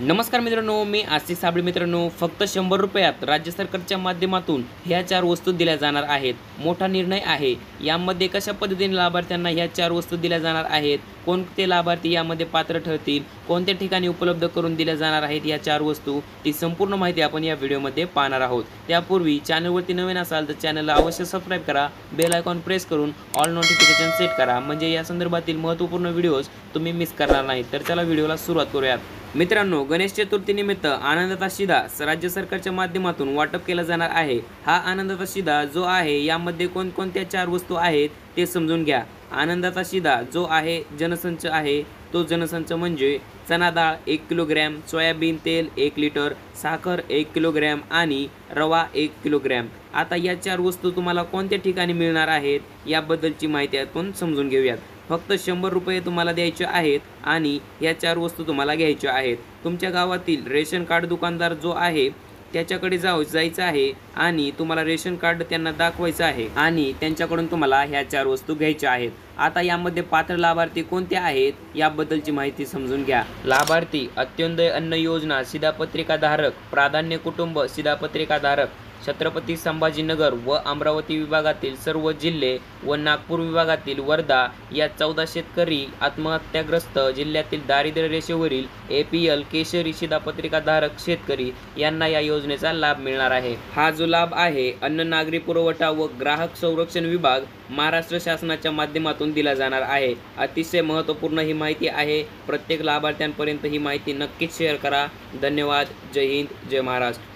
नमस्कार मित्रांनो, मी आशिष साबळे. मित्रांनो, फक्त 100 रुपयात राज्य सरकारच्या माध्यमातून ह्या 4 वस्तू दिल्या जाणार आहेत. मोठा निर्णय आहे. यामध्ये कशा पद्धतीने लाभार्थ्यांना ह्या 4 वस्तू दिल्या जाणार आहेत, कोणते लाभार्थी यामध्ये पात्र ठरतील, कोणत्या ठिकाणी उपलब्ध करून दिल्या जाणार आहेत या 4 वस्तू, ती संपूर्ण माहिती आपण या व्हिडिओमध्ये पाहणार आहोत. त्यापूर्वी चॅनलवरती नवीन असाल तर चॅनलला अवश्य सबस्क्राईब करा, बेल आयकॉन प्रेस करून ऑल नोटिफिकेशन सेट करा, म्हणजे या संदर्भातील महत्त्वपूर्ण व्हिडिओज तुम्ही मिस करणार नाही. तर चला व्हिडिओला सुरुवात करूयात. मित्रांनो, गणेश चतुर्थीनिमित्त आनंदाचा शिधा राज्य सरकारच्या माध्यमातून वाटप केला जाणार आहे. हा आनंदाचा शिधा जो आहे यामध्ये कोणकोणत्या 4 वस्तू आहेत ते समजून घ्या. आनंदाचा शिधा जो आहे जनसंच आहे, तो जनसंच म्हणजे चणा डाळ 1 किलोग्रॅम, सोयाबीन तेल 1 लिटर, साखर 1 किलोग्रॅम आणि रवा 1 किलोग्रॅम. आता या 4 वस्तू तुम्हाला कोणत्या ठिकाणी मिळणार आहेत याबद्दलची माहिती आपण समजून घेऊयात. फक्त 100 रुपये तुम्हाला द्यायचे आहेत आणि या 4 वस्तू तुम्हाला घ्यायच्या आहेत. तुमच्या गावातील रेशन कार्ड दुकानदार जो आहे त्याच्याकडे जायचं आहे आणि तुम्हाला रेशन कार्ड त्यांना दाखवायचं आहे आणि त्यांच्याकडून तुम्हाला ह्या 4 वस्तू घ्यायच्या आहेत. आता यामध्ये पात्र लाभार्थी कोणते आहेत याबद्दलची माहिती समजून घ्या. लाभार्थी अंत्योदय अन्न योजना शिधापत्रिकाधारक, प्राधान्य कुटुंब शिधापत्रिकाधारक, छत्रपती संभाजीनगर व अमरावती विभागातील सर्व जिल्हे व नागपूर विभागातील वर्धा या 14 शेतकरी आत्महत्याग्रस्त जिल्ह्यातील दारिद्र्य रेषेवरील APL केशरी शिधापत्रिकाधारक शेतकरी यांना या योजनेचा लाभ मिळणार आहे. हा जो लाभ आहे अन्न नागरी पुरवठा व ग्राहक संरक्षण विभाग महाराष्ट्र शासनाच्या माध्यमातून दिला जाणार आहे. अतिशय महत्त्वपूर्ण ही माहिती आहे. प्रत्येक लाभार्थ्यांपर्यंत ही माहिती नक्कीच शेअर करा. धन्यवाद. जय हिंद, जय महाराष्ट्र.